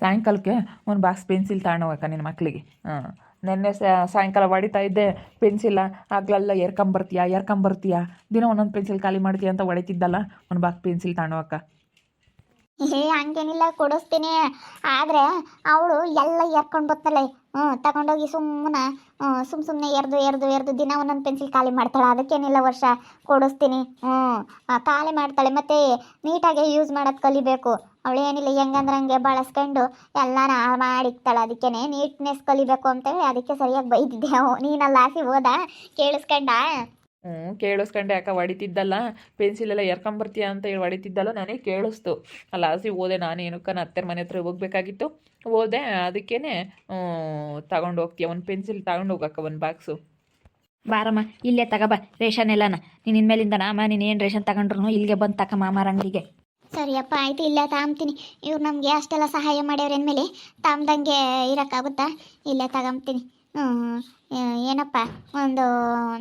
ಸಾಯಂಕಾಲಕ್ಕೆ ಒಂದು box pencil ತಗೊಂಡೋಗಕ್ಕ ನಿನ್ನ ಮಕ್ಕಳಿಗೆ. ಹಾಂ, ನೆನ್ನೆ ಸಾಯಂಕಾಲ ಹೊಡಿತಾ ಇದ್ದೆ ಪೆನ್ಸಿಲ್ಲ, ಆಗ್ಲೆಲ್ಲ ಎರ್ಕೊಂಬರ್ತೀಯ, ದಿನ ಒಂದೊಂದು ಪೆನ್ಸಿಲ್ ಖಾಲಿ ಮಾಡ್ತೀಯ ಅಂತ ಹೊಡಿತಿದ್ದಲ್ಲ, ಒಂದು ಬಾಕ್ಸ್ ಪೆನ್ಸಿಲ್ ತಗೊಂಡೋಗಕ್ಕ. ಹಂಗೇನಿಲ್ಲ, ಕೊಡಿಸ್ತೀನಿ. ಆದರೆ ಅವಳು ಎಲ್ಲ ಎರ್ಕೊಂಡು ಬರ್ತಳೆ. ತಗೊಂಡೋಗಿ ಸುಮ್ಮನೆ ಎರ್ದು ದಿನ ಒಂದೊಂದು ಪೆನ್ಸಿಲ್ ಖಾಲಿ ಮಾಡ್ತಾಳೆ. ಅದಕ್ಕೇನಿಲ್ಲ ವರ್ಷ, ಕೊಡಿಸ್ತೀನಿ. ಖಾಲಿ ಮಾಡ್ತಾಳೆ, ಮತ್ತು ನೀಟಾಗಿ ಯೂಸ್ ಮಾಡೋದು ಕಲಿಬೇಕು. ಅವಳೇನಿಲ್ಲ ಹೆಂಗಂದ್ರೆ ಹಂಗೆ ಬಳಸ್ಕೊಂಡು ಎಲ್ಲ ಮಾಡಿಕ್ತಾಳೆ. ಅದಕ್ಕೇ ನೀಟ್ನೆಸ್ ಕಲಿಬೇಕು ಅಂತೇಳಿ ಅದಕ್ಕೆ ಸರಿಯಾಗಿ ಬೈದಿದ್ದೆ. ನೀನಲ್ಲ ಆಸಿ ಹೋದ ಕೇಳಿಸ್ಕೊಂಡ? ಕೇಳಿಸ್ಕೊಂಡೆ ಅಕ್ಕ. ಹೊಡಿತಿದ್ದಲ್ಲ ಪೆನ್ಸಿಲೆಲ್ಲ ಎರ್ಕೊಂಬರ್ತೀಯ ಅಂತ ಹೇಳಿ ಹೊಡಿತಿದ್ದಲ್ಲ, ನನಗೆ ಕೇಳಿಸ್ತು. ಅಲ್ಲ ಆಸಿ ಹೋದೆ ನಾನು, ಏನಕ್ಕ ಅತ್ತೆರ ಮನೆ ಹತ್ರ ಹೋಗ್ಬೇಕಾಗಿತ್ತು, ಹೋದೆ. ಅದಕ್ಕೇ ತಗೊಂಡು ಹೋಗ್ತೀಯ, ಒಂದು ಪೆನ್ಸಿಲ್ ತಗೊಂಡು ಹೋಗಕ್ಕ, ಒಂದು ಬಾಕ್ಸು. ಬಾರಮ್ಮ, ಇಲ್ಲೇ ತಗೋಬ ರೇಷನ್ ಎಲ್ಲನ. ನೀನು ಇನ್ಮೇಲಿಂದ ಅಮ್ಮ ನೀನು ಏನು ರೇಷನ್ ತಗೊಂಡ್ರು ಇಲ್ಲಿಗೆ ಬಂದು ತಕಮ್ಮ ಮಾಮಾರ ಅಂಗಡಿಗೆ. ಸರಿಯಪ್ಪ, ಆಯಿತು, ಇಲ್ಲೇ ತಾಂಬ್ತೀನಿ. ಇವ್ರು ನಮಗೆ ಅಷ್ಟೆಲ್ಲ ಸಹಾಯ ಮಾಡ್ಯವ್ರ ಅಂದಮೇಲೆ ತಾಮ್ದಂಗೆ ಇರೋಕ್ಕಾಗುತ್ತಾ? ಇಲ್ಲೇ ತಗೊಂತೀನಿ. ಏನಪ್ಪ, ಒಂದು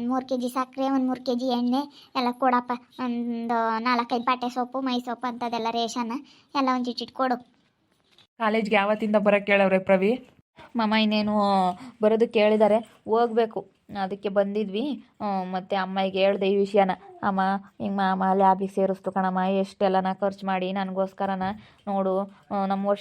3 kg ಸಕ್ಕರೆ, ಒಂದು 3 kg ಎಣ್ಣೆ ಎಲ್ಲ ಕೊಡಪ್ಪ. ಒಂದು 4-5 ಬಟ್ಟೆ ಸೊಪ್ಪು, ಮೈ ಸೊಪ್ಪು ಅಂಥದ್ದೆಲ್ಲ ರೇಷನ್ ಎಲ್ಲ ಒಂದು ಚಿಟ್ಟಿಟ್ಟು ಕೊಡು. ಕಾಲೇಜ್ಗೆ ಯಾವತ್ತಿಂದ ಬರೋಕ್ಕೆ ಕೇಳವ್ರೆ ಪ್ರವಿ? ಮಾಮ ಇನ್ನೇನು ಬರೋದಕ್ಕೆ ಕೇಳಿದ್ದಾರೆ, ಹೋಗ್ಬೇಕು. ಅದಕ್ಕೆ ಬಂದಿದ್ವಿ. ಮತ್ತು ಅಮ್ಮಗೆ ಹೇಳ್ದೆ ಈ ವಿಷಯನ. ಅಮ್ಮ ಹಿಂಗೆ ಮಾಮ ಲ್ಯಾಬಿಗೆ ಸೇರಿಸ್ತು ಕಣಮ್ಮ, ಎಷ್ಟೆಲ್ಲನ ಖರ್ಚು ಮಾಡಿ ನನಗೋಸ್ಕರನ ನೋಡು. ನಮ್ಮ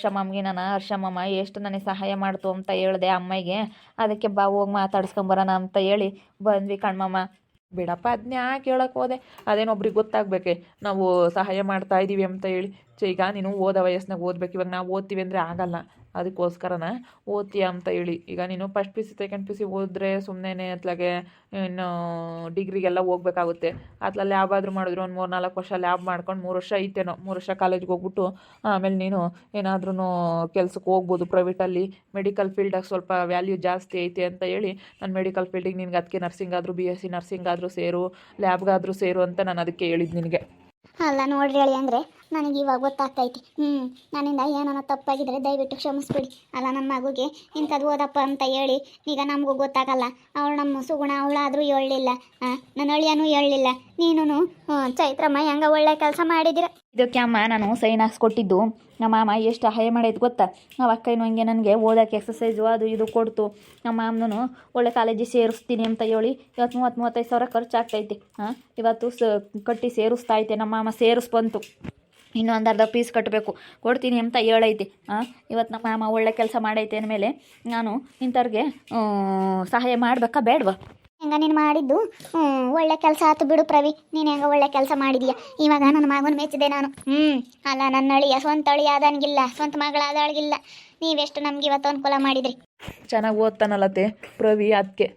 ಹರ್ಷಮ್ಮಮ್ಮ ಎಷ್ಟು ನನಗೆ ಸಹಾಯ ಮಾಡ್ತು ಅಂತ ಹೇಳಿದೆ ಅಮ್ಮಗೆ. ಅದಕ್ಕೆ ಬಾ ಹೋಗಿ ಮಾತಾಡ್ಸ್ಕೊಂಬರೋಣ ಅಂತ ಹೇಳಿ ಬಂದ್ವಿ ಕಣ್ಮಮ್ಮ. ಬಿಡಪ್ಪ, ಅದನ್ನ ಯಾಕೆ ಹೇಳಕ್ಕೆ ಹೋದೆ? ಅದೇನೊಬ್ರಿಗೆ ಗೊತ್ತಾಗಬೇಕೆ ನಾವು ಸಹಾಯ ಮಾಡ್ತಾ ಇದ್ದೀವಿ ಅಂತ ಹೇಳಿ. ಈಗ ನೀನು ಓದೋ ವಯಸ್ಸಿನಾಗ ಓದ್ಬೇಕು. ಇವಾಗ ನಾವು ಓದ್ತೀವಿ ಅಂದರೆ ಆಗಲ್ಲ, ಅದಕ್ಕೋಸ್ಕರನ ಓದ್ತೀಯ ಅಂತ ಹೇಳಿ. ಈಗ ನೀನು first P C second P C ಓದಿದ್ರೆ ಸುಮ್ಮನೆ ಅತ್ಲಾಗೆ ಇನ್ನು ಡಿಗ್ರಿಗೆಲ್ಲ ಹೋಗ್ಬೇಕಾಗುತ್ತೆ. ಅತ್ಲಲ್ಲಿ ಯಾವಾದರೂ ಮಾಡಿದ್ರು ಒಂದು 3-4 ವರ್ಷ ಲ್ಯಾಬ್ ಮಾಡ್ಕೊಂಡು 3 ವರ್ಷ ಐತೇನೋ, 3 ವರ್ಷ ಕಾಲೇಜ್ಗೆ ಹೋಗ್ಬಿಟ್ಟು ಆಮೇಲೆ ನೀನು ಏನಾದ್ರೂ ಕೆಲ್ಸಕ್ಕೆ ಹೋಗ್ಬೋದು ಪ್ರೈವೇಟಲ್ಲಿ. ಮೆಡಿಕಲ್ ಫೀಲ್ಡಾಗಿ ಸ್ವಲ್ಪ ವ್ಯಾಲ್ಯೂ ಜಾಸ್ತಿ ಐತೆ ಅಂತ ಹೇಳಿ ನಾನು ಮೆಡಿಕಲ್ ಫೀಲ್ಡಿಗೆ ನಿನ್ಗೆ ಅದಕ್ಕೆ ನರ್ಸಿಂಗ್ ಆದರೂ BSc ನರ್ಸಿಂಗ್ ಆದರೂ ಸೇರು, ಲ್ಯಾಬ್ಗಾದರೂ ಸೇರು ಅಂತ ನಾನು ಅದಕ್ಕೆ ಹೇಳಿದ್ದು ನಿನಗೆ. ಅಲ್ಲ ನೋಡ್ರಿ ಹೇಳಿ, ಅಂದರೆ ನನಗೆ ಇವಾಗ ಗೊತ್ತಾಗ್ತೈತಿ. ನನ್ನಿಂದ ಏನೋ ತಪ್ಪಾಗಿದ್ರೆ ದಯವಿಟ್ಟು ಕ್ಷಮಿಸ್ಬಿಡಿ. ಅಲ್ಲ, ನನ್ನ ಮಗುಗೆ ಇಂಥದ್ದು ಓದಪ್ಪ ಅಂತ ಹೇಳಿ ಈಗ ನಮಗೂ ಗೊತ್ತಾಗಲ್ಲ. ಅವಳು ನಮ್ಮ ಸುಗುಣ, ಅವಳಾದರೂ ಹೇಳಲಿಲ್ಲ, ನನ್ನ ಅಳಿಯನೂ ಹೇಳಲಿಲ್ಲ. ನೀನು ಚೈತ್ರಮ್ಮ ಹೆಂಗ ಒಳ್ಳೆ ಕೆಲಸ ಮಾಡಿದಿರ. ಇದಕ್ಕೆ ಅಮ್ಮ ನಾನು ಸೈನ್ ಹಾಕ್ಸ್ಕೊಟ್ಟಿದ್ದು ನಮ್ಮ ಮಾಮ ಎಷ್ಟು ಸಹಾಯ ಮಾಡೈತೆ ಗೊತ್ತಾ? ನಾವು ಅಕ್ಕನೂ ಹಂಗೆ ನನಗೆ ಓದೋಕ್ಕೆ ಎಕ್ಸಸೈಸು ಅದು ಇದು ಕೊಡ್ತು. ನಮ್ಮ ಮಾಮನೂ ಒಳ್ಳೆ ಕಾಲೇಜಿಗೆ ಸೇರಿಸ್ತೀನಿ ಅಂತ ಹೇಳಿ ಇವತ್ತು 30-35 ಸಾವಿರ ಖರ್ಚಾಗ್ತೈತೆ. ಇವತ್ತು ಕಟ್ಟಿ ಸೇರಿಸ್ತಾ ಐತೆ. ನಮ್ಮ ಮಾಮ ಸೇರಿಸ್ಬಂತು, ಇನ್ನೂ ಒಂದು ಅರ್ಧ ಫೀಸ್ ಕಟ್ಟಬೇಕು, ಕೊಡ್ತೀನಿ ಅಂತ ಹೇಳೈತೆ. ಇವತ್ತು ನಮ್ಮ ಮಾಮ ಒಳ್ಳೆ ಕೆಲಸ ಮಾಡೈತೆ ಅಂದಮೇಲೆ ನಾನು ಇಂಥವ್ರಿಗೆ ಸಹಾಯ ಮಾಡಬೇಕಾ ಬೇಡವಾ? ಹೆಂಗ ನೀನು ಮಾಡಿದ್ದು ಒಳ್ಳೆ ಕೆಲಸ ಆಯ್ತು ಬಿಡು ಪ್ರವಿ. ನೀನು ಹೆಂಗ ಒಳ್ಳೆ ಕೆಲಸ ಮಾಡಿದೀಯ. ಇವಾಗ ನನ್ನ ಮಗನ ಮೆಚ್ಚಿದೆ ನಾನು. ಅಲ್ಲ, ನನ್ನ ಅಳಿಯ ಸ್ವಂತ ಅಳಿಯ ಆದನಿಗಿಲ್ಲ, ಸ್ವಂತ ಮಗಳಾದವಳಿಗಿಲ್ಲ. ನೀವೆಷ್ಟು ನಮ್ಗೆ ಇವತ್ತು ಅನುಕೂಲ ಮಾಡಿದ್ರಿ. ಚೆನ್ನಾಗಿ ಓದ್ತಾನಲ್ಲತ್ತೆ ಪ್ರವಿ, ಅದಕ್ಕೆ.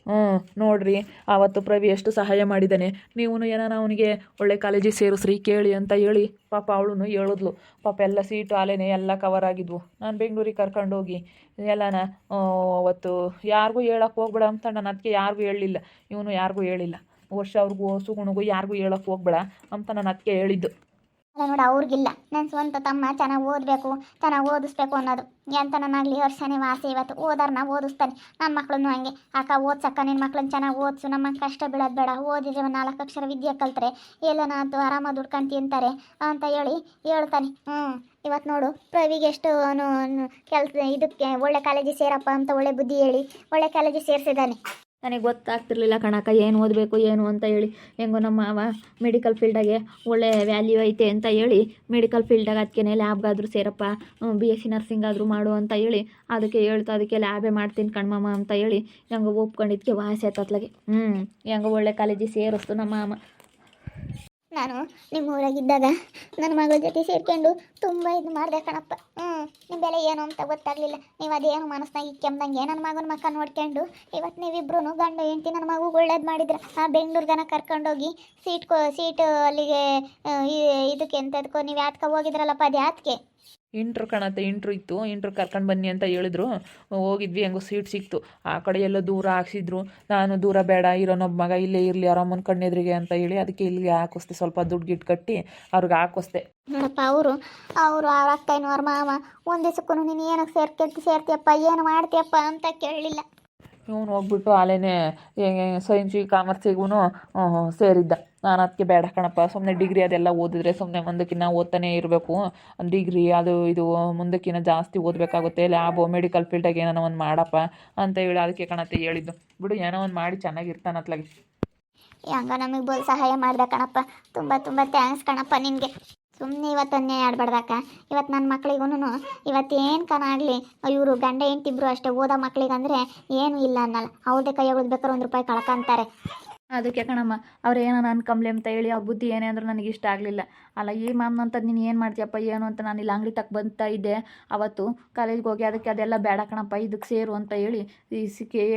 ನೋಡ್ರಿ, ಆವತ್ತು ಪ್ರವಿ ಎಷ್ಟು ಸಹಾಯ ಮಾಡಿದ್ದಾನೆ. ನೀವು ಏನಾರ ಅವನಿಗೆ ಒಳ್ಳೆ ಕಾಲೇಜಿಗೆ ಸೇರಿಸ್ರಿ ಕೇಳಿ ಅಂತ ಹೇಳಿ ಪಾಪ ಅವಳು ಹೇಳಿದ್ಲು. ಪಾಪ ಎಲ್ಲ ಸೀಟು ಆಲೇನೆ ಎಲ್ಲ ಕವರ್ ಆಗಿದ್ವು. ನಾನು ಬೆಂಗಳೂರಿಗೆ ಕರ್ಕೊಂಡೋಗಿ ಎಲ್ಲನ ಅವತ್ತು ಯಾರಿಗೂ ಹೇಳಕ್ಕೆ ಹೋಗ್ಬೇಡ ಅಂತ ನಾನು ಅದಕ್ಕೆ ಯಾರಿಗೂ ಹೇಳಲಿಲ್ಲ. ಇವನು ಯಾರಿಗೂ ಹೇಳಿಲ್ಲ. ವರ್ಷ ಅವ್ರಿಗೂ ಸುಗುಣಿಗೂ ಯಾರಿಗೂ ಹೇಳಕ್ಕೆ ಹೋಗ್ಬೇಡ ಅಂತ ನಾನು ಅದಕ್ಕೆ ಹೇಳಿದ್ದು. ಅಲ್ಲ ನೋಡು, ಅವ್ರಿಗಿಲ್ಲ. ನನ್ನ ಸ್ವಂತ ತಮ್ಮ ಚೆನ್ನಾಗಿ ಓದಬೇಕು, ಚೆನ್ನಾಗಿ ಓದಿಸ್ಬೇಕು ಅನ್ನೋದು ಎಂತ ನನ್ನಾಗಲಿ ವರ್ಷನೇ ವಾಸಿ. ಇವತ್ತು ಓದಾರನ್ನ ಓದಿಸ್ತಾನೆ. ನನ್ನ ಮಕ್ಕಳನ್ನು ಹಂಗೆ, ಅಕ್ಕ ಓದ್ಸಕ್ಕ ನಿನ್ನ ಮಕ್ಳನ್ನ ಚೆನ್ನಾಗಿ ಓದಿಸು, ನಮ್ಮ ಕಷ್ಟ ಬೀಳೋದು ಬೇಡ, ಓದಿದ್ರೆ ಒಂದು 4 ಅಕ್ಷರ ವಿದ್ಯೆ ಕಲ್ತ್ರೆ ಎಲ್ಲನಾದ್ರು ಆರಾಮಾಗಿ ದುಡ್ಕೊಂಡು ತಿಂತಾರೆ ಅಂತ ಹೇಳಿ ಹೇಳ್ತಾನೆ. ಇವತ್ತು ನೋಡು, ಪ್ರವಿಗೆ ಎಷ್ಟು ಕೆಲಸ ಇದಕ್ಕೆ ಒಳ್ಳೆ ಕಾಲೇಜಿಗೆ ಸೇರಪ್ಪ ಅಂತ ಒಳ್ಳೆ ಬುದ್ಧಿ ಹೇಳಿ ಒಳ್ಳೆ ಕಾಲೇಜಿಗೆ ಸೇರಿಸಿದ್ದಾನೆ. ನನಗೆ ಗೊತ್ತಾಗ್ತಿರ್ಲಿಲ್ಲ ಕಣಕ್ಕ ಏನು ಓದಬೇಕು ಏನು ಅಂತ ಹೇಳಿ. ಹೆಂಗೋ ನಮ್ಮ ಮಾವ ಮೆಡಿಕಲ್ ಫೀಲ್ಡಾಗೆ ಒಳ್ಳೆ ವ್ಯಾಲ್ಯೂ ಐತೆ ಅಂತ ಹೇಳಿ ಮೆಡಿಕಲ್ ಫೀಲ್ಡಾಗೆ ಅದಕ್ಕೆ ಲ್ಯಾಬ್ಗಾದರೂ ಸೇರಪ್ಪ, BSc ನರ್ಸಿಂಗ್ ಆದರೂ ಮಾಡು ಅಂತ ಹೇಳಿ ಅದಕ್ಕೆ ಹೇಳ್ತು. ಅದಕ್ಕೆ ಲ್ಯಾಬೇ ಮಾಡ್ತೀನಿ ಕಣ್ಮಮ್ಮ ಅಂತ ಹೇಳಿ ಹೆಂಗೋ ಒಪ್ಕೊಂಡಿದ್ದಕ್ಕೆ ವಾಸಿ ಆಯ್ತು ಅತ್ಲಾಗೆ. ಹೆಂಗೋ ಒಳ್ಳೆ ಕಾಲೇಜಿಗೆ ಸೇರಿಸ್ತು ನಮ್ಮ ಮಾಮ. ನಾನು ನಿಮ್ಮ ಊರಾಗಿದ್ದಾಗ ನನ್ನ ಮಗಳ ಜೊತೆ ಸೇರ್ಕೊಂಡು ತುಂಬ ಇದು ಮಾಡಿದೆ ಕಣಪ್ಪ. ನಿಮ್ಮ ಬೆಲೆ ಏನು ಅಂತ ಗೊತ್ತಾಗಲಿಲ್ಲ. ನೀವು ಅದೇನು ಮನಸ್ಸಿನಾಗ ಇಕ್ಕೆಂದಂಗೆ ನನ್ನ ಮಗನ ಮಕ್ಕ ನೋಡ್ಕೊಂಡು ಇವತ್ತು ನೀವಿಬ್ರು ಗಂಡು ಹೆಂಡ್ತಿ ನನ್ನ ಮಗುಗೆ ಒಳ್ಳೇದು ಮಾಡಿದ್ರೆ ಬೆಂಗಳೂರಿಗನ ಕರ್ಕೊಂಡೋಗಿ ಸೀಟು ಅಲ್ಲಿಗೆ ಇದಕ್ಕೆ ಎಂತದಕ್ಕೋ ನೀವು ಯಾತ್ಕ ಹೋಗಿದ್ರಲ್ಲಪ್ಪ, ಅದು ಯಾತ್ಕೆ? ಇಂಟ್ರು ಕಣತ್ತೆ, ಇಂಟ್ರು ಇತ್ತು. ಇಂಟ್ರು ಕರ್ಕೊಂಡು ಬನ್ನಿ ಅಂತ ಹೇಳಿದ್ರು. ಹೋಗಿದ್ವಿ, ಹೆಂಗೋ ಸೀಟ್ ಸಿಕ್ತು. ಆ ಕಡೆ ಎಲ್ಲ ದೂರ ಹಾಕ್ಸಿದ್ರು. ನಾನು ದೂರ ಬೇಡ, ಇರೋನೊಬ್ಬ ಮಗ ಇಲ್ಲೇ ಇರಲಿ ಆರಾಮನ್ ಕಣ್ಣೆದ್ರಿಗೆ ಅಂತ ಹೇಳಿ ಅದಕ್ಕೆ ಇಲ್ಲಿಗೆ ಹಾಕಿಸ್ದೆ. ಸ್ವಲ್ಪ ದುಡ್ಡು ಗಿಟ್ಟು ಕಟ್ಟಿ ಅವ್ರಿಗೆ ಹಾಕಿಸ್ದೆ. ನೋಡಪ್ಪ, ಅವರು ಅವ್ರ ಅಕ್ಕನವ್ರ ಮಾವ ಒಂದು ದಿವಸಕ್ಕೂ ನೀನು ಏನಕ್ಕೆ ಸೇರ್ತೀಯಪ್ಪ, ಏನು ಮಾಡ್ತೀಯಪ್ಪ ಅಂತ ಕೇಳಲಿಲ್ಲ. ಇವನು ಹೋಗ್ಬಿಟ್ಟು ಅಲ್ಲೇನೆ ಸೈನ್ಸಿಗೆ ಕಾಮರ್ಸಿಗೂ ಸೇರಿದ್ದ. ನಾನು ಅದಕ್ಕೆ ಬೇಡ ಕಣಪ್ಪ, ಸುಮ್ಮನೆ ಡಿಗ್ರಿ ಅದೆಲ್ಲ ಓದಿದ್ರೆ ಸುಮ್ಮನೆ ಮುಂದಕ್ಕಿನ್ನ ಓದ್ತಾನೆ ಇರಬೇಕು. ಡಿಗ್ರಿ ಅದು ಇದು ಮುಂದಕ್ಕಿನ್ನ ಜಾಸ್ತಿ ಓದಬೇಕಾಗುತ್ತೆ. ಲ್ಯಾಬು ಮೆಡಿಕಲ್ ಫೀಲ್ಡಾಗೆ ಏನೋ ಒಂದು ಮಾಡಪ್ಪ ಅಂತ ಹೇಳಿ ಅದಕ್ಕೆ ಕಣತ್ತೆ ಹೇಳಿದ್ದು. ಬಿಡು, ಏನೋ ಒಂದು ಮಾಡಿ ಚೆನ್ನಾಗಿರ್ತಾನತ್ಲಾಗಿ. ಹಂಗ ನಮಗೆ ಬೋಲ್ ಸಹಾಯ ಮಾಡ್ದೆ ಕಣಪ್ಪ. ತುಂಬ ತುಂಬ ಥ್ಯಾಂಕ್ಸ್ ಕಣಪ್ಪ ನಿನಗೆ. ಸುಮ್ಮನೆ ಇವತ್ತು ಅನ್ಯಾಯ ಆಡ್ಬಾರ್ದಕ್ಕ. ಇವತ್ತು ನನ್ನ ಮಕ್ಳಿಗೂ ಇವತ್ತೇನು ಕನಾಗಲಿ, ಇವರು ಗಂಡ ಹೆಂಡ್ತಿಬ್ರು ಅಷ್ಟೇ ಓದೋ ಮಕ್ಳಿಗಂದರೆ ಏನೂ ಇಲ್ಲ ಅನ್ನಲ್ಲ. ಅವ್ರದ್ದೇ ಕೈ ಬೇಕಾದ್ರೆ 1 ರೂಪಾಯಿ ಕಳ್ಕೊಂತಾರೆ. ಅದಕ್ಕೆ ಕಣಮ್ಮ ಅವ್ರು ಏನೋ ಅನ್ಕಂಬ್ಲಿ ಅಂತ ಹೇಳಿ ಅವ್ರ ಬುದ್ಧಿ ಏನೇ ಅಂದ್ರೂ ನನಗೆ ಇಷ್ಟ ಆಗಲಿಲ್ಲ. ಅಲ್ಲ ಈ ಮಾಮ್ನಂತದ್ದು ನೀನು ಏನು ಮಾಡ್ತೀಯಪ್ಪ ಏನು ಅಂತ ನಾನು ಇಲ್ಲಿ ಅಂಗಡಿ ತಕ್ಕ ಬಂತಾ ಇದ್ದೆ ಅವತ್ತು ಕಾಲೇಜ್ಗೆ ಹೋಗಿ. ಅದಕ್ಕೆ ಅದೆಲ್ಲ ಬೇಡ ಕಣಪ್ಪ, ಇದಕ್ಕೆ ಸೇರು ಅಂತ ಹೇಳಿ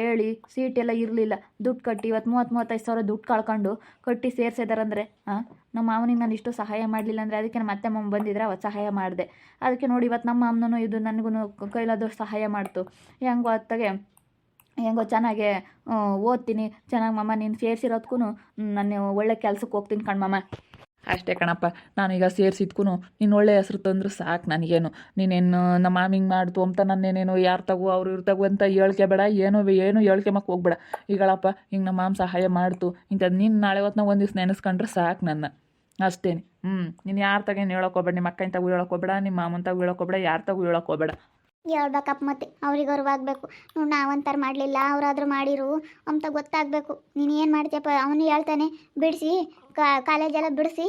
ಹೇಳಿ ಸೀಟೆಲ್ಲ ಇರಲಿಲ್ಲ. ದುಡ್ಡು ಕಟ್ಟಿ ಇವತ್ತು 30-35 ಸಾವಿರ ದುಡ್ಡು ಕಳ್ಕೊಂಡು ಕಟ್ಟಿ ಸೇರಿಸಿದಾರಂದರೆ ನಮ್ಮ ಮಾವನಿಗೆ ನಾನು ಇಷ್ಟು ಸಹಾಯ ಮಾಡಲಿಲ್ಲ ಅಂದರೆ ಅದಕ್ಕೆ ನಮ್ಮ ಅತ್ತೆ ಮಾಮ ಬಂದಿದ್ರೆ ಅವತ್ತು ಸಹಾಯ ಮಾಡಿದೆ. ಅದಕ್ಕೆ ನೋಡಿ ಇವತ್ತು ನಮ್ಮ ಮಾಮನೂ ಇದು ನನಗೂ ಕೈಲಾದಷ್ಟು ಸಹಾಯ ಮಾಡ್ತು. ಹೆಂಗೋ ಚೆನ್ನಾಗೆ ಓದ್ತೀನಿ ಚೆನ್ನಾಗಿ ಮಮ್ಮ. ನೀನು ಸೇರಿಸಿರೋದ್ಕೂ ನಾನು ಒಳ್ಳೆ ಕೆಲ್ಸಕ್ಕೆ ಹೋಗ್ತೀನಿ ಕಣ್ಮಮ್ಮ. ಅಷ್ಟೇ ಕಣಪ್ಪ, ನಾನೀಗ ಸೇರಿಸಿದ್ಕೂ ನೀನು ಒಳ್ಳೆ ಹೆಸ್ರು ತಂದ್ರೆ ಸಾಕು ನನಗೇನು. ನೀನೇನು ನಮ್ಮ ಮಾಮಿಂಗ್ ಮಾಡ್ತು ಅಂತ ನನ್ನೇನೇನು ಯಾರು ತಗೋ ಅವ್ರು ಇವ್ರು ತಗೋ ಅಂತ ಹೇಳ್ಕೆಬೇಡ. ಏನು ಹೇಳ್ಕೆಮಕ್ಕೆ ಹೋಗ್ಬೇಡ. ಈಗಳಪ್ಪ ಹಿಂಗೆ ನಮ್ಮ ಮಾಮ ಸಹಾಯ ಮಾಡ್ತು ಇಂಥದ್ದು ನೀನು ನಾಳೆ ಹೊತ್ತು ನಾವು ಒಂದು ದಿವ್ಸ ನೆನೆಸ್ಕೊಂಡ್ರೆ ಸಾಕು ನನ್ನ. ಅಷ್ಟೇನೆ. ನೀನು ಯಾರು ತಗೇನು ಹೇಳೋಕ್ಕೋಬೇಡ. ನಿಮ್ಮ ಅಕ್ಕನ ತಗೋ ಹೇಳೋಕ್ಕೋಬೇಡ, ನಿಮ್ಮ ಮಾಮನ ತಗೋ ಹೇಳೋಕ್ಕೋಬೇಡ, ಯಾರು ತಗೋ ಹೇಳೋಕ್ಕೋಬೇಡ. ಹೇಳ್ಬೇಕಪ್ಪ ಮತ್ತೆ ಅವ್ರಿಗೆ ಅರಿವಾಗಬೇಕು. ನಾವಂತಾರ ಮಾಡಲಿಲ್ಲ, ಅವರಾದ್ರೂ ಮಾಡಿರು ಅಂತ ಗೊತ್ತಾಗಬೇಕು. ನೀನು ಏನು ಮಾಡ್ತೀಯಪ್ಪ? ಅವನು ಹೇಳ್ತಾನೆ ಬಿಡಿಸಿ ಕಾಲೇಜೆಲ್ಲ ಬಿಡಿಸಿ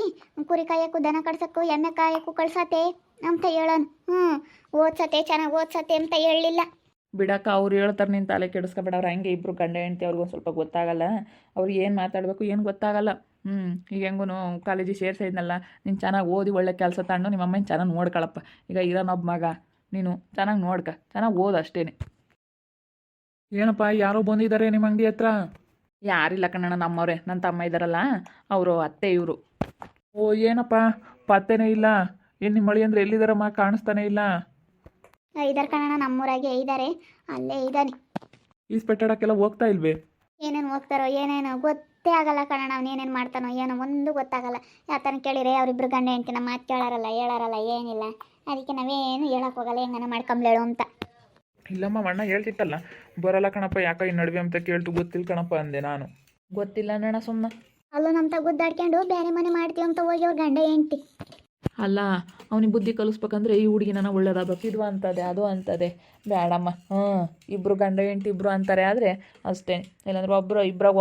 ಕುರಿ ಕಾಯಕ್ಕೂ ದನ ಕಡ್ಸೋಕ್ಕೂ ಎಮ್ಮೆ ಕಾಯಕ್ಕೂ ಕಳ್ಸತ್ತೆ ಅಂತ ಹೇಳೋನು. ಓದ್ಸತ್ತೆ ಚೆನ್ನಾಗಿ ಓದ್ಸತ್ತೆ ಅಂತ ಹೇಳಲಿಲ್ಲ. ಬಿಡಕ್ಕ, ಅವ್ರು ಹೇಳ್ತಾರೆ ನೀನು ತಲೆ ಕೆಡಿಸ್ಕೊಬೇಡ. ಅವ್ರು ಹಂಗೆ ಇಬ್ಬರು ಗಂಡ ಹೆಂಡ್ತಿ ಅವ್ರಿಗೊಂದು ಸ್ವಲ್ಪ ಗೊತ್ತಾಗಲ್ಲ. ಅವ್ರಿಗೆ ಏನು ಮಾತಾಡಬೇಕು ಏನು ಗೊತ್ತಾಗಲ್ಲ. ಈಗ ಹೆಂಗೂ ಕಾಲೇಜಿಗೆ ಸೇರಿಸಿದ್ನಲ್ಲ, ನೀನು ಚೆನ್ನಾಗಿ ಓದಿ ಒಳ್ಳೆ ಕೆಲಸ ತಗೊಂಡು ನಿಮ್ಮ ಅಮ್ಮನ ಚೆನ್ನಾಗಿ ನೋಡ್ಕೊಳಪ್ಪ. ಈಗ ಇರೋನೊಬ್ಬ ಮಗ ನೀನು ಚೆನ್ನಾಗಿ ನೋಡ್ಕ, ಚೆನ್ನಾಗಿ ಓದು ಅಷ್ಟೇ. ಏನಪ್ಪ ಯಾರೋ ಬಂದಿದ್ದಾರೆ ನಿಮ್ಮ ಅಂಗಡಿ ಹತ್ರ? ಯಾರಿಲ್ಲ ಕಣ್ಣಣ್ಣ, ನಮ್ಮವ್ರೆ, ನನ್ನ ತಮ್ಮ ಇದ್ದಾರಲ್ಲ ಅವರು ಅತ್ತೆ ಇವರು. ಓ ಏನಪ್ಪ ಪತ್ತೆನೇ ಇಲ್ಲ. ಏನು ನಿಮ್ಮ ಮಳಿ ಅಂದರೆ ಎಲ್ಲಿದ್ದಾರಮ್ಮ? ಕಾಣಿಸ್ತಾನೆ ಇಲ್ಲ. ಇದಾರೆ ಕಣಣ್ಣ, ನಮ್ಮೂರಾಗೆ ಇದ್ದಾರೆ, ಅಲ್ಲೇ ಇದ್ದಾನೆ. ಈಸ್ಪೆಟ್ಟಾಡಕ್ಕೆಲ್ಲ ಹೋಗ್ತಾ ಇಲ್ವೇ? ಏನೇನು ಹೋಗ್ತಾರೋ ಏನೇನೋ ಗೊತ್ತೇ ಆಗಲ್ಲ ಕಣಣ್ಣ. ಅವ್ನು ಏನೇನು ಮಾಡ್ತಾನೋ ಏನೋ ಒಂದು ಗೊತ್ತಾಗಲ್ಲ. ಯಾತನ ಕೇಳಿದ್ರೆ ಅವರಿಬ್ಬರು ಗಂಡ ಹೆಂಡ್ತಿ ನಮ್ಮ ಮಾತು ಹೇಳಾರಲ್ಲ ಏನಿಲ್ಲ. ಅದಕ್ಕೆ ನಾವೇನು ಹೇಳಕ್ಕೆ ಹೋಗಲ್ಲ, ಹೆಂಗನ ಮಾಡ್ಕೊಂಬ್ಲೇಳು ಅಂತ. ಇಲ್ಲಮ್ಮ, ಅಣ್ಣ ಹೇಳ್ತಿತ್ತಲ್ಲ ಬರಲ್ಲ ಕಣಪ್ಪ, ಯಾಕ ಈ ನಡುವೆ ಅಂತ ಕೇಳ್ತು. ಗೊತ್ತಿಲ್ಲ ಕಣಪ್ಪ ಅಂದೆ ನಾನು. ಗೊತ್ತಿಲ್ಲ ಅಣ್ಣ ಸುಮ್ಮನೆ. ಅಲ್ಲೂ ನಮ್ಮ ಗುದ್ದಾಡ್ಕೊಂಡು ಬೇರೆ ಮನೆ ಮಾಡ್ತೀವಿ ಅಂತ ಹೋಗಿ ಅವ್ರ ಗಂಡ ಹೆಂಡ್ತಿ. ಅಲ್ಲ, ಅವನಿಗೆ ಬುದ್ಧಿ ಕಲಿಸ್ಬೇಕಂದ್ರೆ ಈ ಹುಡುಗಿನ ಒಳ್ಳೇದಾಗಬೇಕು. ಇದು ಅಂತದೆ ಅದು ಅಂತದೆ, ಬೇಡಮ್ಮ. ಇಬ್ಬರು ಗಂಡ ಹೆಂಡ್ತಿ ಇಬ್ಬರು ಅಂತಾರೆ ಆದರೆ ಅಷ್ಟೇ. ಇಲ್ಲಾಂದ್ರೆ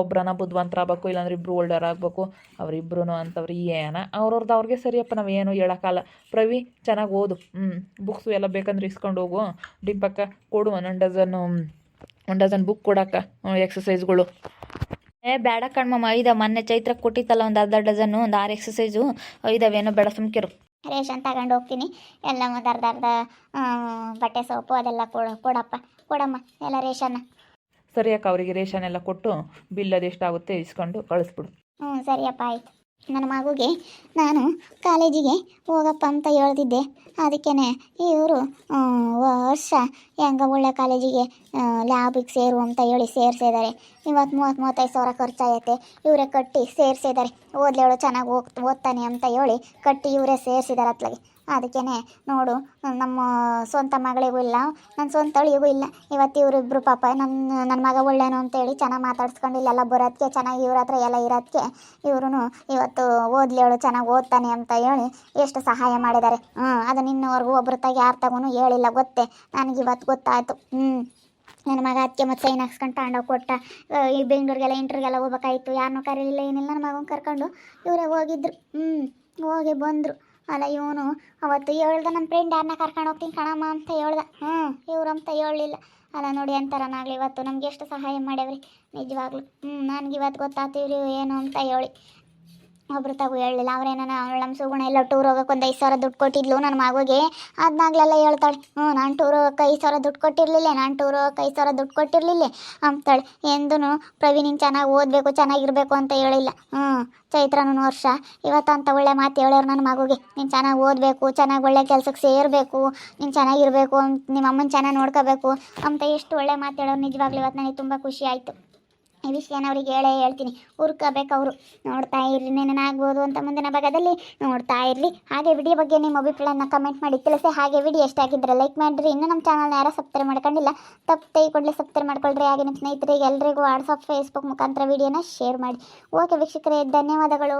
ಒಬ್ಬರನ್ನ ಬುದ್ಧಿವಂತರಾಗಬೇಕು, ಇಲ್ಲಾಂದ್ರೆ ಇಬ್ಬರು ಒಳ್ಳೆಯರಾಗಬೇಕು. ಅವರಿಬ್ಬರು ಅಂತವ್ರು ಏನ ಅವ್ರವ್ರದ್ದು ಅವ್ರಿಗೆ ಸರಿಯಪ್ಪ, ನಾವು ಏನು ಹೇಳೋಕ್ಕಲ್ಲ. ಪ್ರವಿ ಚೆನ್ನಾಗಿ ಓದು. ಬುಕ್ಸು ಎಲ್ಲ ಬೇಕಂದ್ರೆ ಇಸ್ಕೊಂಡು ಹೋಗು. ಡಿಂಪಕ್ಕ ಕೊಡು ಒಂದು ಡಜನ್ ಬುಕ್ ಕೊಡಕ್ಕ, ಎಕ್ಸಸೈಸ್ಗಳು. ಬೇಡ ಕಣ್ಮಮ್ಮ, ಮೊನ್ನೆ ಚೈತ್ರಕ್ಕೆ ಕೊಟ್ಟಿತ್ತಲ್ಲ ಒಂದು 10 ಡಜನ್ನು, ಒಂದು 6 ಎಕ್ಸಸೈಸು ಇದಾವೇನೋ, ಬೇಡ ಸುಮ್ಕಿರು. ರೇಷನ್ ತಗೊಂಡು ಹೋಗ್ತೀನಿ. ಎಲ್ಲ ಒಂದು ಅರ್ಧ ಬಟ್ಟೆ ಸೋಪು ಅದೆಲ್ಲ ಕೊಡಮ್ಮ ಎಲ್ಲ ರೇಷನ್ನ. ಸರಿ ಅಕ್ಕ, ಅವರಿಗೆ ರೇಷನ್ ಎಲ್ಲ ಕೊಟ್ಟು ಬಿಲ್ ಅದೆಷ್ಟಾಗುತ್ತೆ ಇಸ್ಕೊಂಡು ಕಳಿಸ್ಬಿಡು. ಸರಿಯಪ್ಪ ಆಯ್ತು. ನನ್ನ ಮಗುಗೆ ನಾನು ಕಾಲೇಜಿಗೆ ಹೋಗಪ್ಪ ಅಂತ ಹೇಳ್ತಿದ್ದೆ. ಅದಕ್ಕೇ ಇವರು ವರ್ಷ ಹೆಂಗ ಒಳ್ಳೆ ಕಾಲೇಜಿಗೆ ಲ್ಯಾಬಿಗೆ ಸೇರು ಅಂತ ಹೇಳಿ ಸೇರಿಸಿದ್ದಾರೆ. ಇವತ್ತು 30-35 ಸಾವಿರ ಖರ್ಚಾಗೈತೆ. ಇವರೇ ಕಟ್ಟಿ ಸೇರಿಸಿದ್ದಾರೆ. ಓದ್ಲೇಳು ಚೆನ್ನಾಗಿ ಓದ್ತಾನೆ ಅಂತ ಹೇಳಿ ಕಟ್ಟಿ ಇವರೇ ಸೇರಿಸಿದ್ದಾರೆ ಅತ್ಲಾಗೆ. ಅದಕ್ಕೇ ನೋಡು, ನಮ್ಮ ಸ್ವಂತ ಮಗಳಿಗೂ ಇಲ್ಲ, ನನ್ನ ಸ್ವಂತ ಅಳಿಗೂ ಇಲ್ಲ. ಇವತ್ತು ಇವರಿಬ್ಬರು ಪಾಪ ನನ್ನ ಮಗ ಒಳ್ಳೇನು ಅಂತೇಳಿ ಚೆನ್ನಾಗಿ ಮಾತಾಡ್ಸ್ಕೊಂಡು ಇಲ್ಲೆಲ್ಲ ಬರೋದಕ್ಕೆ, ಚೆನ್ನಾಗಿ ಇವ್ರ ಹತ್ರ ಎಲ್ಲ ಇರೋದಕ್ಕೆ ಇವರು ಇವತ್ತು ಓದ್ಲೇಳು ಚೆನ್ನಾಗಿ ಓದ್ತಾನೆ ಅಂತ ಹೇಳಿ ಎಷ್ಟು ಸಹಾಯ ಮಾಡಿದ್ದಾರೆ. ಅದನ್ನು ಇನ್ನೂವರೆಗೂ ಒಬ್ಬರು ಯಾರು ತಗೊಂಡು ಹೇಳಿಲ್ಲ. ಗೊತ್ತೇ ನನಗೆ ಇವತ್ತು ಗೊತ್ತಾಯಿತು. ನನ್ನ ಮಗ ಅದಕ್ಕೆ ಮತ್ತೆ ಸೈನ್ ಹಾಕ್ಸ್ಕೊಂಡು ತಗೊಂಡೋಗಿ ಕೊಟ್ಟ. ಈ ಬೆಂಗಳೂರಿಗೆಲ್ಲ ಇಂಟ್ರಿಗೆಲ್ಲ ಹೋಗ್ಬೇಕಾಯ್ತು, ಯಾರನ್ನೂ ಕರೀಲಿಲ್ಲ ಏನಿಲ್ಲ. ನನ್ನ ಮಗನ ಕರ್ಕೊಂಡು ಇವರೇ ಹೋಗಿದ್ರು. ಹೋಗಿ ಬಂದರು. ಅಲ್ಲ ಇವನು ಅವತ್ತು ಹೇಳ್ದ, ನನ್ನ ಫ್ರೆಂಡ್ ಯಾರನ್ನ ಕರ್ಕೊಂಡು ಹೋಗ್ತೀನಿ ಕಣಮ್ಮ ಅಂತ ಹೇಳ್ದ. ಇವ್ರು ಅಂತ ಹೇಳಲಿಲ್ಲ. ಅಲ್ಲ ನೋಡಿ ಅಂತಾರನಾಗಲಿ ಇವತ್ತು ನಮ್ಗೆ ಎಷ್ಟು ಸಹಾಯ ಮಾಡ್ಯಾವ್ರಿ ನಿಜವಾಗ್ಲು. ನನಗೆ ಇವತ್ತು ಗೊತ್ತಾಗ್ತೀವ್ರಿ ಏನು ಅಂತ ಹೇಳಿ. ಒಬ್ರು ತಗೋ ಹೇಳಲಿಲ್ಲ. ಅವ್ರೇನ ನಮ್ಮ ಸುಗುಣ ಎಲ್ಲ ಟೂರ್ ಹೋಗೋಕೆ ಒಂದು 5 ಸಾವಿರ ದುಡ್ಡು ಕೊಟ್ಟಿದ್ಲು ನನ್ನ ಮಗುಗೆ. ಅದನ್ನಾಗಲೆಲ್ಲ ಹೇಳ್ತಾಳೆ, ನಾನು ಟೂರ್ ಹೋಗೋಕೆ 5 ಸಾವಿರ ದುಡ್ಡು ಕೊಟ್ಟಿರಲಿಲ್ಲ, ನಾನು ಟೂರ್ ಹೋಗೋಕೆ 5 ಸಾವಿರ ದುಡ್ಡು ಕೊಟ್ಟಿರಲಿಲ್ಲ ಅಂತಾಳೆ. ಎಂದೂ ಪ್ರವಿ ನೀನು ಚೆನ್ನಾಗಿ ಓದಬೇಕು, ಚೆನ್ನಾಗಿರಬೇಕು ಅಂತ ಹೇಳಿಲ್ಲ. ಚೈತ್ರನೂ ವರ್ಷ ಇವತ್ತು ಅಂತ ಒಳ್ಳೆ ಮಾತು ಹೇಳೋರು ನನ್ನ ಮಗುಗೆ. ನೀನು ಚೆನ್ನಾಗಿ ಓದಬೇಕು, ಚೆನ್ನಾಗಿ ಒಳ್ಳೆ ಕೆಲಸಕ್ಕೆ ಸೇರಬೇಕು, ನೀನು ಚೆನ್ನಾಗಿರಬೇಕು, ನಿಮ್ಮ ಅಮ್ಮನ ಚೆನ್ನಾಗಿ ನೋಡ್ಕೋಬೇಕು ಅಂತ ಎಷ್ಟು ಒಳ್ಳೆ ಮಾತು ಹೇಳೋರು. ನಿಜವಾಗ್ಲೂ ಇವತ್ತು ನನಗೆ ತುಂಬ ಖುಷಿ ಆಯಿತು. ಈ ವಿಷಯನ ಅವ್ರಿಗೆ ಹೇಳ್ತೀನಿ, ಹುರ್ಕೋಬೇಕು ಅವರು. ನೋಡ್ತಾ ಇರಲಿ ನೆನನಾಗ್ಬೋದು ಅಂತ ಮುಂದಿನ ಭಾಗದಲ್ಲಿ ನೋಡ್ತಾ ಇರಲಿ. ಹಾಗೆ ವಿಡಿಯೋ ಬಗ್ಗೆ ನಿಮ್ಮ ಅಭಿಪ್ರಾಯನ ಕಮೆಂಟ್ ಮಾಡಿ ತಿಳಿಸಿ. ಹಾಗೆ ವಿಡಿಯೋ ಇಷ್ಟ ಆಗಿದ್ದರೆ ಲೈಕ್ ಮಾಡಿರಿ. ಇನ್ನೂ ನಮ್ಮ ಚಾನಲ್ನ ಯಾರು ಸಬ್ಸ್ಕ್ರೈಬ್ ಮಾಡ್ಕೊಂಡಿಲ್ಲ ತಪ್ಪದೆ ಕೂಡಲೇ ಸಬ್ಸ್ಕ್ರೈಬ್ ಮಾಡ್ಕೊಳ್ರಿ. ಹಾಗೆ ನಿಮ್ಮ ಸ್ನೇಹಿತರಿಗೆ ಎಲ್ಲರಿಗೂ ವಾಟ್ಸಪ್ ಫೇಸ್ಬುಕ್ ಮುಖಾಂತರ ವಿಡಿಯೋನ ಶೇರ್ ಮಾಡಿ. ಓಕೆ ವೀಕ್ಷಕರೇ, ಧನ್ಯವಾದಗಳು.